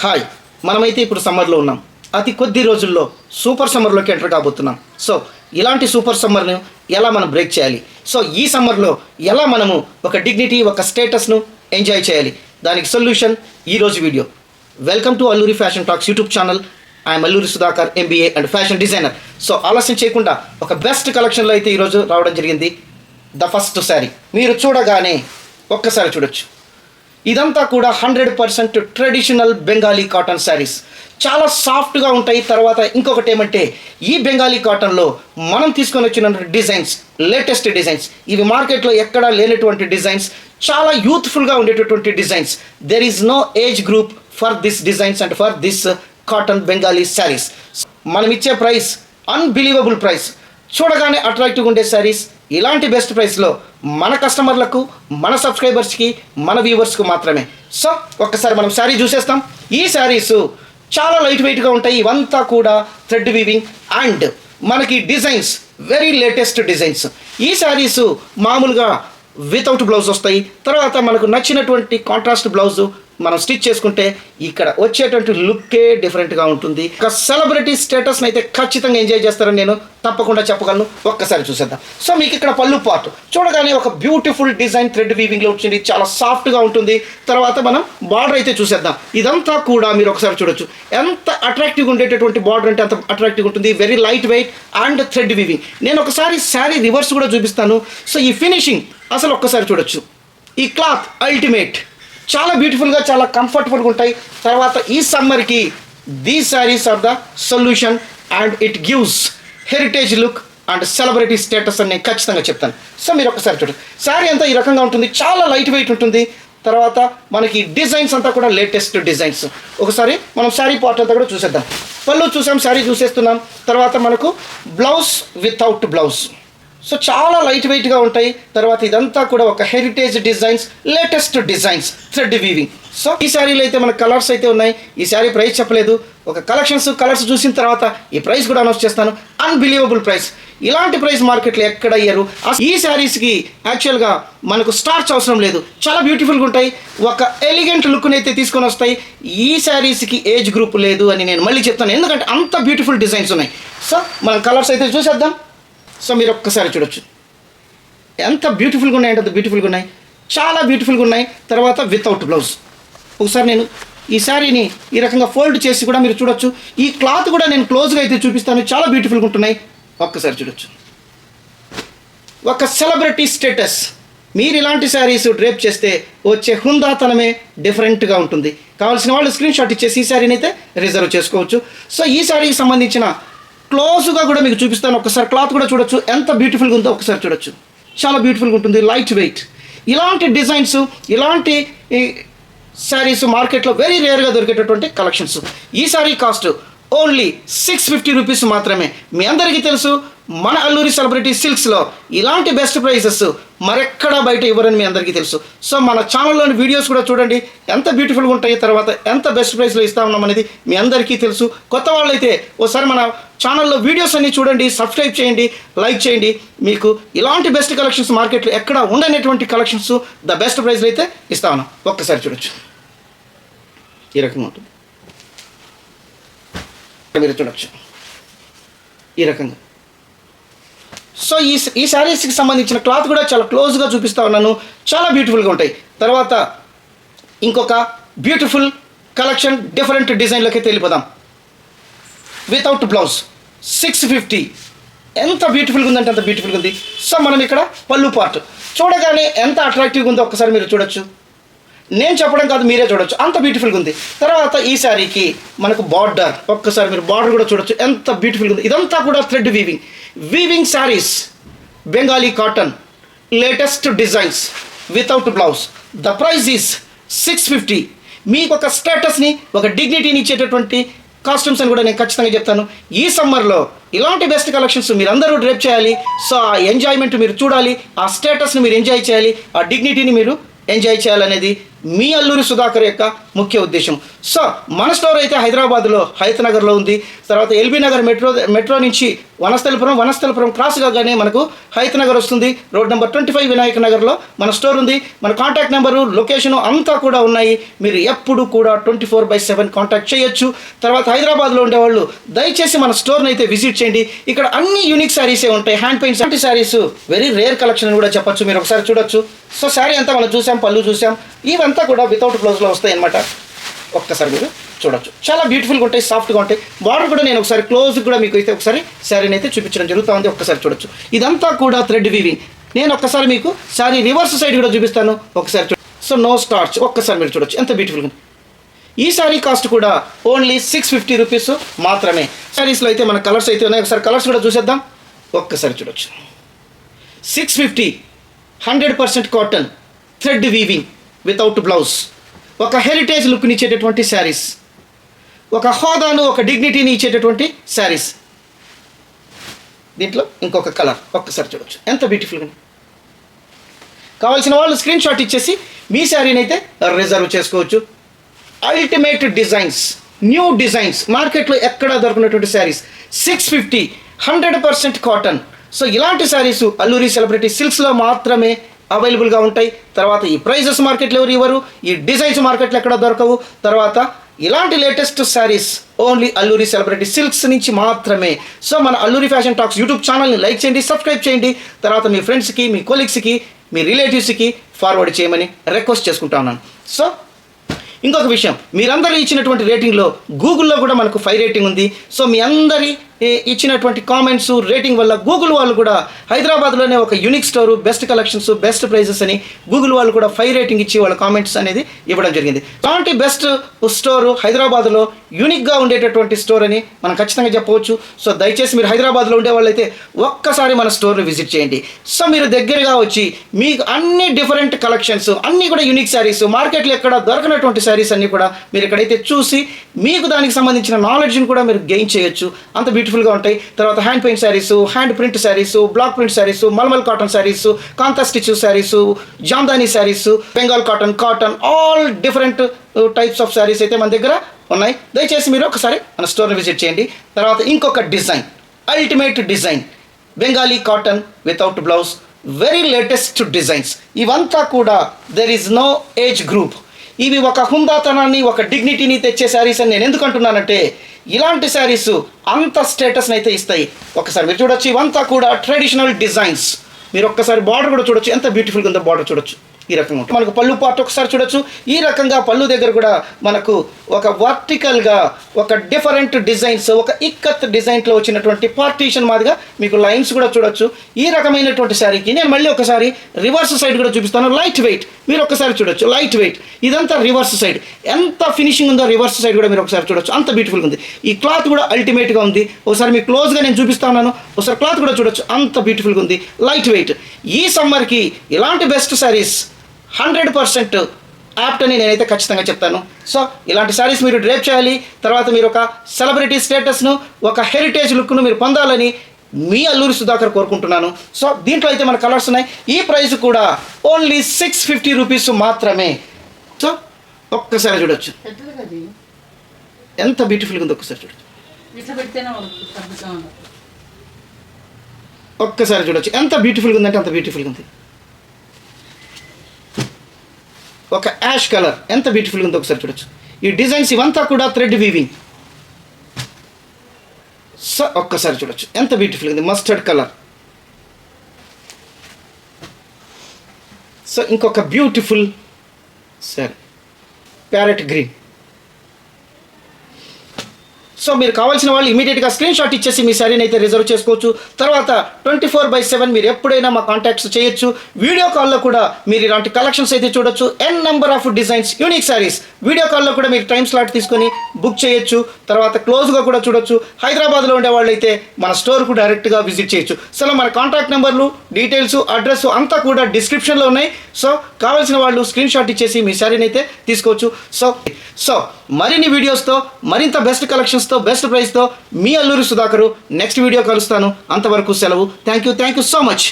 Hi, మనమైతే ఇప్పుడు సమ్మర్లో ఉన్నాం. అతి కొద్ది రోజుల్లో సూపర్ సమ్మర్లోకి ఎంటర్ కాబోతున్నాం. సో ఇలాంటి సూపర్ సమ్మర్ను ఎలా మనం బ్రేక్ చేయాలి, సో ఈ సమ్మర్లో ఎలా మనము ఒక డిగ్నిటీ, ఒక స్టేటస్ను ఎంజాయ్ చేయాలి, దానికి సొల్యూషన్ ఈరోజు video. Welcome to Alluri fashion talks YouTube channel. I'm Alluri Sudhakar, MBA and fashion designer. So ఆలస్యం చేయకుండా ఒక బెస్ట్ కలెక్షన్లో అయితే ఈరోజు రావడం జరిగింది. ద ఫస్ట్ శారీ మీరు చూడగానే ఒక్కసారి చూడొచ్చు. ఇదంతా కూడా 100% ట్రెడిషనల్ బెంగాలీ కాటన్ శారీస్. చాలా సాఫ్ట్గా ఉంటాయి. తర్వాత ఇంకొకటి ఏమంటే, ఈ బెంగాలీ కాటన్లో మనం తీసుకొని వచ్చిన డిజైన్స్ లేటెస్ట్ డిజైన్స్, ఇవి మార్కెట్లో ఎక్కడా లేనటువంటి డిజైన్స్, చాలా యూత్ఫుల్గా ఉండేటటువంటి designs. There is no age group for this designs and for this cotton Bengali saris. మనం ఇచ్చే ప్రైస్ అన్బిలీవబుల్ ప్రైస్. చూడగానే అట్రాక్టివ్గా ఉండే శారీస్ ఇలాంటి బెస్ట్ ప్రైస్లో మన కస్టమర్లకు, మన సబ్స్క్రైబర్స్కి, మన వ్యూవర్స్కి మాత్రమే. సో ఒక్కసారి మనం శారీ చూసేస్తాం. ఈ శారీస్ చాలా లైట్ వెయిట్గా ఉంటాయి. ఇవంతా కూడా థ్రెడ్ వీవింగ్ అండ్ మనకి డిజైన్స్ వెరీ లేటెస్ట్ డిజైన్స్. ఈ శారీస్ మామూలుగా వితౌట్ బ్లౌజ్ వస్తాయి. తర్వాత మనకు నచ్చినటువంటి కాంట్రాస్ట్ బ్లౌజు మనం స్టిచ్ చేసుకుంటే ఇక్కడ వచ్చేటువంటి లుక్కే డిఫరెంట్గా ఉంటుంది. ఒక సెలబ్రిటీ స్టేటస్ని అయితే ఖచ్చితంగా ఎంజాయ్ చేస్తారని నేను తప్పకుండా చెప్పగలను. ఒక్కసారి చూసేద్దాం. సో మీకు ఇక్కడ పళ్ళు పార్ట్ చూడగానే ఒక బ్యూటిఫుల్ డిజైన్ థ్రెడ్ వీవింగ్లో వచ్చింది. చాలా సాఫ్ట్గా ఉంటుంది. తర్వాత మనం బార్డర్ అయితే చూసేద్దాం. ఇదంతా కూడా మీరు ఒకసారి చూడొచ్చు. ఎంత అట్రాక్టివ్గా ఉండేటటువంటి బార్డర్ అంటే అంత అట్రాక్టివ్గా ఉంటుంది. Very light weight and thread weaving. నేను ఒకసారి శారీ రివర్స్ కూడా చూపిస్తాను. సో ఈ ఫినిషింగ్ అసలు ఒక్కసారి చూడొచ్చు. ఈ క్లాత్ అల్టిమేట్, చాలా బ్యూటిఫుల్గా, చాలా కంఫర్టబుల్గా ఉంటాయి. తర్వాత ఈ సమ్మర్కి these saris are the solution and it gives heritage look and celebrity status అని నేను ఖచ్చితంగా చెప్తాను. సో మీరు ఒకసారి చూడండి. శారీ అంతా ఈ రకంగా ఉంటుంది. చాలా లైట్ వెయిట్ ఉంటుంది. తర్వాత మనకి డిజైన్స్ అంతా కూడా లేటెస్ట్ డిజైన్స్. ఒకసారి మనం శారీ పార్ట్ అంతా కూడా చూసేద్దాం. పళ్ళు చూసాం, శారీ చూసేస్తున్నాం. తర్వాత మనకు బ్లౌజ్ వితౌట్ బ్లౌజ్. సో చాలా లైట్ వెయిట్గా ఉంటాయి. తర్వాత ఇదంతా కూడా ఒక heritage designs, latest designs, thread weaving. So ఈ శారీలో అయితే మన కలర్స్ అయితే ఉన్నాయి. ఈ శారీ ప్రైస్ చెప్పలేదు. ఒక కలర్స్ చూసిన తర్వాత ఈ ప్రైస్ కూడా అనౌన్స్ చేస్తాను. Unbelievable price. ఇలాంటి ప్రైస్ మార్కెట్లో ఎక్కడ ఇయ్యరు. ఈ శారీస్కి యాక్చువల్గా మనకు స్టార్చ్ అవసరం లేదు. చాలా బ్యూటిఫుల్గా ఉంటాయి. ఒక ఎలిగెంట్ లుక్ని అయితే తీసుకొని వస్తాయి. ఈ శారీస్కి ఏజ్ గ్రూప్ లేదు అని నేను మళ్ళీ చెప్తాను, ఎందుకంటే అంత బ్యూటిఫుల్ డిజైన్స్ ఉన్నాయి. సో మనం కలర్స్ అయితే చూసేద్దాం. సో మీరు ఒక్కసారి చూడొచ్చు. ఎంత బ్యూటిఫుల్గా ఉన్నాయంటే అంత బ్యూటిఫుల్గా ఉన్నాయి. చాలా బ్యూటిఫుల్గా ఉన్నాయి. తర్వాత వితౌట్ బ్లౌజ్. ఒకసారి నేను ఈ శారీని ఈ రకంగా ఫోల్డ్ చేసి కూడా మీరు చూడొచ్చు. ఈ క్లాత్ కూడా నేను క్లోజ్గా అయితే చూపిస్తాను. చాలా బ్యూటిఫుల్గా ఉంటున్నాయి. ఒక్కసారి చూడొచ్చు. ఒక సెలబ్రిటీ స్టేటస్. మీరు ఇలాంటి శారీస్ డ్రేప్ చేస్తే వచ్చే హుందాతనమే డిఫరెంట్గా ఉంటుంది. కావాల్సిన వాళ్ళు స్క్రీన్ షాట్ ఇచ్చేసి ఈ శారీని అయితే రిజర్వ్ చేసుకోవచ్చు. సో ఈ శారీకి సంబంధించిన క్లోజ్గా కూడా మీకు చూపిస్తాను. ఒకసారి క్లాత్ కూడా చూడొచ్చు. ఎంత బ్యూటిఫుల్గా ఉందో ఒకసారి చూడొచ్చు. చాలా బ్యూటిఫుల్గా ఉంటుంది. Light weight. ఇలాంటి డిజైన్స్, ఇలాంటి శారీస్ మార్కెట్లో వెరీ రేర్గా దొరికేటటువంటి కలెక్షన్స్. ఈ శారీ కాస్ట్ ఓన్లీ 650 రూపీస్ మాత్రమే. మీ అందరికీ తెలుసు, మన అల్లూరి సెలబ్రిటీ సిల్క్స్లో ఇలాంటి బెస్ట్ ప్రైసెస్ మరెక్కడా బయట ఇవ్వరని మీ అందరికీ తెలుసు. సో మన ఛానల్లోని వీడియోస్ కూడా చూడండి, ఎంత బ్యూటిఫుల్గా ఉంటాయి. తర్వాత ఎంత బెస్ట్ ప్రైస్లో ఇస్తా ఉన్నాం అనేది మీ అందరికీ తెలుసు. కొత్త వాళ్ళైతే ఒకసారి మన ఛానల్లో వీడియోస్ అన్నీ చూడండి, సబ్స్క్రైబ్ చేయండి, లైక్ చేయండి. మీకు ఇలాంటి బెస్ట్ కలెక్షన్స్ మార్కెట్లో ఎక్కడ ఉండనటువంటి కలెక్షన్స్ ద బెస్ట్ ప్రైస్లో అయితే ఇస్తా ఉన్నాం. ఒక్కసారి చూడొచ్చు. ఈ రకంగా ఉంటుంది. మీరు చూడొచ్చు ఈ రకంగా. సో ఈ శారీస్కి సంబంధించిన క్లాత్ కూడా చాలా క్లోజ్గా చూపిస్తూ ఉన్నాను. చాలా బ్యూటిఫుల్గా ఉంటాయి. తర్వాత ఇంకొక బ్యూటిఫుల్ కలెక్షన్, డిఫరెంట్ డిజైన్లోకి అయితే వెళ్ళిపోదాం. Without blouse 650. ఎంత బ్యూటిఫుల్గా ఉందంటే అంత బ్యూటిఫుల్గా ఉంది. సో మనం ఇక్కడ పళ్ళు పార్ట్ చూడగానే ఎంత అట్రాక్టివ్గా ఉందో ఒకసారి మీరు చూడొచ్చు. నేను చెప్పడం కాదు, మీరే చూడొచ్చు. అంత బ్యూటిఫుల్గా ఉంది. తర్వాత ఈ శారీకి మనకు బార్డర్, ఒక్కసారి మీరు బార్డర్ కూడా చూడొచ్చు. ఎంత బ్యూటిఫుల్గా ఉంది. ఇదంతా కూడా thread weaving saris, Bengali cotton, latest designs, without blouse. The price is 650. మీకు ఒక స్టేటస్ని, ఒక డిగ్నిటీని ఇచ్చేటటువంటి కాస్ట్యూమ్స్ అని కూడా నేను ఖచ్చితంగా చెప్తాను. ఈ సమ్మర్లో ఇలాంటి బెస్ట్ కలెక్షన్స్ మీరు అందరూ డ్రేప్ చేయాలి. సో ఆ ఎంజాయ్మెంట్ మీరు చూడాలి, ఆ స్టేటస్ని మీరు ఎంజాయ్ చేయాలి, ఆ డిగ్నిటీని మీరు ఎంజాయ్ చేయాలనేది మీ అల్లూరి సుధాకర్ యొక్క ముఖ్య ఉద్దేశం. సో మన స్టోర్ అయితే హైదరాబాద్లో హయత్ నగర్లో ఉంది. తర్వాత ఎల్బీ నగర్ మెట్రో నుంచి వనస్థలపురం క్రాస్ కాగానే మనకు హయత్ నగర్ వస్తుంది. రోడ్ నెంబర్ 25 వినాయక నగర్లో మన స్టోర్ ఉంది. మన కాంటాక్ట్ నెంబరు, లొకేషను అంతా కూడా ఉన్నాయి. మీరు ఎప్పుడు కూడా 24/7 కాంటాక్ట్ చేయొచ్చు. తర్వాత హైదరాబాద్లో ఉండేవాళ్ళు దయచేసి మన స్టోర్ని అయితే విజిట్ చేయండి. ఇక్కడ అన్ని యూనిక్ శారీసే ఉంటాయి. హ్యాండ్ పెయింట్స్ అంటే శారీస్ వెరీ రేర్ కలెక్షన్ అని కూడా చెప్పొచ్చు. మీరు ఒకసారి చూడొచ్చు. సో శారీ అంతా మనం చూసాం, పళ్ళు చూసాం. ఇవంతా కూడా వితౌట్ బ్లౌజ్లో వస్తాయి అన్నమాట. ఒక్కసారి మీరు చూడొచ్చు. చాలా బ్యూటిఫుల్గా ఉంటాయి, సాఫ్ట్గా ఉంటాయి. బార్డర్ కూడా నేను ఒకసారి క్లోజ్ కూడా మీకు అయితే ఒకసారి శారీని అయితే చూపించడం జరుగుతూ ఉంది. ఒక్కసారి చూడొచ్చు. ఇదంతా కూడా థ్రెడ్ వీవింగ్. నేను ఒక్కసారి మీకు శారీ రివర్స్ సైడ్ కూడా చూపిస్తాను. ఒకసారి సో నో స్టార్చ్. ఒక్కసారి మీరు చూడొచ్చు ఎంత బ్యూటిఫుల్గా. ఈ శారీ కాస్ట్ కూడా ఓన్లీ 650 రూపీస్ మాత్రమే. శారీస్లో అయితే మన కలర్స్ అయితే ఉన్నాయి. ఒకసారి కలర్స్ కూడా చూసేద్దాం. ఒక్కసారి చూడొచ్చు. 650 100% cotton thread weaving without blouse. ఒక హెరిటేజ్ లుక్ని ఇచ్చేటటువంటి శారీస్, ఒక హోదాను, ఒక డిగ్నిటీని ఇచ్చేటటువంటి శారీస్. దీంట్లో ఇంకొక కలర్ ఒక్కసారి చూడొచ్చు ఎంత బ్యూటిఫుల్గా. కావాల్సిన వాళ్ళు స్క్రీన్ షాట్ ఇచ్చేసి మీ శారీని అయితే రిజర్వ్ చేసుకోవచ్చు. అల్టిమేట్ డిజైన్స్, న్యూ డిజైన్స్, మార్కెట్లో ఎక్కడా దొరికినటువంటి శారీస్. 650 100% కాటన్. సో ఇలాంటి శారీస్ అల్లూరి సెలబ్రిటీ సిల్క్స్లో మాత్రమే అవైలబుల్గా ఉంటాయి. తర్వాత ఈ ప్రైజెస్ మార్కెట్లో ఎవరు ఇవ్వరు, ఈ డిజైన్స్ మార్కెట్లో ఎక్కడ దొరకవు. తర్వాత ఇలాంటి latest saris only Alluri celebrity silks నుంచి మాత్రమే. సో మన అల్లూరి ఫ్యాషన్ టాక్స్ యూట్యూబ్ ఛానల్ని లైక్ చేయండి, సబ్స్క్రైబ్ చేయండి. తర్వాత మీ ఫ్రెండ్స్కి, మీ కొలీగ్స్కి, మీ రిలేటివ్స్కి ఫార్వర్డ్ చేయమని రిక్వెస్ట్ చేసుకుంటా ఉన్నాను. సో ఇంకొక విషయం, మీరందరూ ఇచ్చినటువంటి రేటింగ్లో గూగుల్లో కూడా మనకు 5 రేటింగ్ ఉంది. సో మీ అందరి ఇచ్చినటువంటి కామెంట్స్, రేటింగ్ వల్ల గూగుల్ వాళ్ళు కూడా హైదరాబాద్లోనే ఒక unique store, best collections, best prices అని గూగుల్ వాళ్ళు కూడా 5 రేటింగ్ ఇచ్చి వాళ్ళ కామెంట్స్ అనేది ఇవ్వడం జరిగింది. అలాంటి బెస్ట్ స్టోరు హైదరాబాద్లో యూనిక్గా ఉండేటటువంటి స్టోర్ అని మనం ఖచ్చితంగా చెప్పవచ్చు. సో దయచేసి మీరు హైదరాబాద్లో ఉండే వాళ్ళైతే ఒక్కసారి మన స్టోర్ని విజిట్ చేయండి. సో మీరు దగ్గరగా వచ్చి మీకు అన్ని డిఫరెంట్ కలెక్షన్స్, అన్నీ కూడా యూనిక్ శారీస్, మార్కెట్లో ఎక్కడ దొరకనటువంటి శారీస్ అన్నీ కూడా మీరు ఇక్కడైతే చూసి మీకు దానికి సంబంధించిన నాలెడ్జ్ని కూడా మీరు గెయిన్ చేయొచ్చు. అంత బ్యూటిఫుల్గా ఉంటాయి. తర్వాత hand paint saris, hand print saris, block print saris, mulmul cotton saris, kantha stitch saris, Jamdani saris, Bengal cotton, all different types of saris అయితే మన దగ్గర ఉన్నాయి. దయచేసి మీరు ఒకసారి మన స్టోర్ని విజిట్ చేయండి. తర్వాత ఇంకొక design, ultimate design, Bengali cotton without blouse, very latest designs. ఇవంతా కూడా there is no age group. ఇవి ఒక హుందాతనాన్ని, ఒక డిగ్నిటీని తెచ్చే శారీస్ అని నేను ఎందుకు అంటున్నానంటే ఇలాంటి శారీస్ అంత స్టేటస్ని అయితే ఇస్తాయి. ఒకసారి మీరు చూడొచ్చు. ఇవంతా కూడా ట్రెడిషనల్ డిజైన్స్. మీరు ఒక్కసారి బార్డర్ కూడా చూడొచ్చు ఎంత బ్యూటిఫుల్గా ఉందో. బార్డర్ చూడొచ్చు ఈ రకంగా ఉంటుంది. మనకు పళ్ళు పార్ట్ ఒకసారి చూడొచ్చు. ఈ రకంగా పళ్ళు దగ్గర కూడా మనకు ఒక వర్టికల్గా ఒక డిఫరెంట్ డిజైన్స్, ఒక ఇక్కత్ డిజైన్లో వచ్చినటువంటి పార్టీషన్ మాదిగా మీకు లైన్స్ కూడా చూడొచ్చు. ఈ రకమైనటువంటి శారీకి నేను మళ్ళీ ఒకసారి రివర్స్ సైడ్ కూడా చూపిస్తాను. లైట్ వెయిట్ మీరు ఒకసారి చూడొచ్చు. లైట్ వెయిట్ ఇదంతా రివర్స్ సైడ్ ఎంత ఫినిషింగ్ ఉందో రివర్స్ సైడ్ కూడా మీరు ఒకసారి చూడొచ్చు. అంత బ్యూటిఫుల్గా ఉంది. ఈ క్లాత్ కూడా అల్టిమేట్గా ఉంది. ఒకసారి మీకు క్లోజ్గా నేను చూపిస్తా ఉన్నాను. ఒకసారి క్లాత్ కూడా చూడొచ్చు. అంత బ్యూటిఫుల్గా ఉంది. Light weight. ఈ సమ్మర్కి ఇలాంటి బెస్ట్ శారీస్ 100% యాప్ట్ అని నేనైతే ఖచ్చితంగా చెప్తాను. సో ఇలాంటి శారీస్ మీరు డ్రేప్ చేయాలి. తర్వాత మీరు ఒక సెలబ్రిటీ స్టేటస్ను, ఒక హెరిటేజ్ లుక్ను మీరు పొందాలని మీ అల్లూరి సుధాకర్ కోరుకుంటున్నాను. సో దీంట్లో అయితే మన కలర్స్ ఉన్నాయి. ఈ ప్రైస్ కూడా ఓన్లీ 650 రూపీస్ మాత్రమే. సో ఒక్కసారి చూడొచ్చు ఎంత బ్యూటిఫుల్గా ఉంది. ఒక్కసారి చూడొచ్చు. ఒక్కసారి చూడొచ్చు ఎంత బ్యూటిఫుల్గా ఉందంటే అంత బ్యూటిఫుల్గా ఉంది. ఒక యాష్ కలర్ ఎంత బ్యూటిఫుల్గా ఉందో ఒకసారి చూడొచ్చు. ఈ డిజైన్స్ ఇవంతా కూడా థ్రెడ్ వీవింగ్. సో ఒక్కసారి చూడొచ్చు ఎంత బ్యూటిఫుల్గా ఉంది. Mustard colour. సో ఇంకొక బ్యూటిఫుల్ సరే ప్యారెట్ గ్రీన్. సో మీరు కావాల్సిన వాళ్ళు ఇమీడియట్గా స్క్రీన్ షాట్ ఇచ్చేసి మీ శారీని అయితే రిజర్వ్ చేసుకోవచ్చు. తర్వాత 24/7 మీరు ఎప్పుడైనా మా కాంటాక్ట్స్ చేయొచ్చు. వీడియో కాల్లో కూడా మీరు ఇలాంటి కలెక్షన్స్ అయితే చూడొచ్చు. N number of designs, unique saris video కాల్లో కూడా మీరు టైం స్లాట్ తీసుకొని బుక్ చేయొచ్చు. తర్వాత క్లోజ్గా కూడా చూడొచ్చు. హైదరాబాద్లో ఉండే వాళ్ళు అయితే మన స్టోర్కు డైరెక్ట్గా విజిట్ చేయొచ్చు. సో మన కాంటాక్ట్ నెంబర్లు, డీటెయిల్స్, అడ్రస్ అంతా కూడా డిస్క్రిప్షన్లో ఉన్నాయి. సో కావాల్సిన వాళ్ళు స్క్రీన్ షాట్ ఇచ్చేసి మీ శారీని అయితే తీసుకోవచ్చు. సో మరిన్ని వీడియోస్తో, మరింత బెస్ట్ కలెక్షన్స్తో, బెస్ట్ ప్రైస్తో మీ అల్లూరి సుధాకరు నెక్స్ట్ వీడియో కలుస్తాను. అంతవరకు సెలవు. Thank you so much.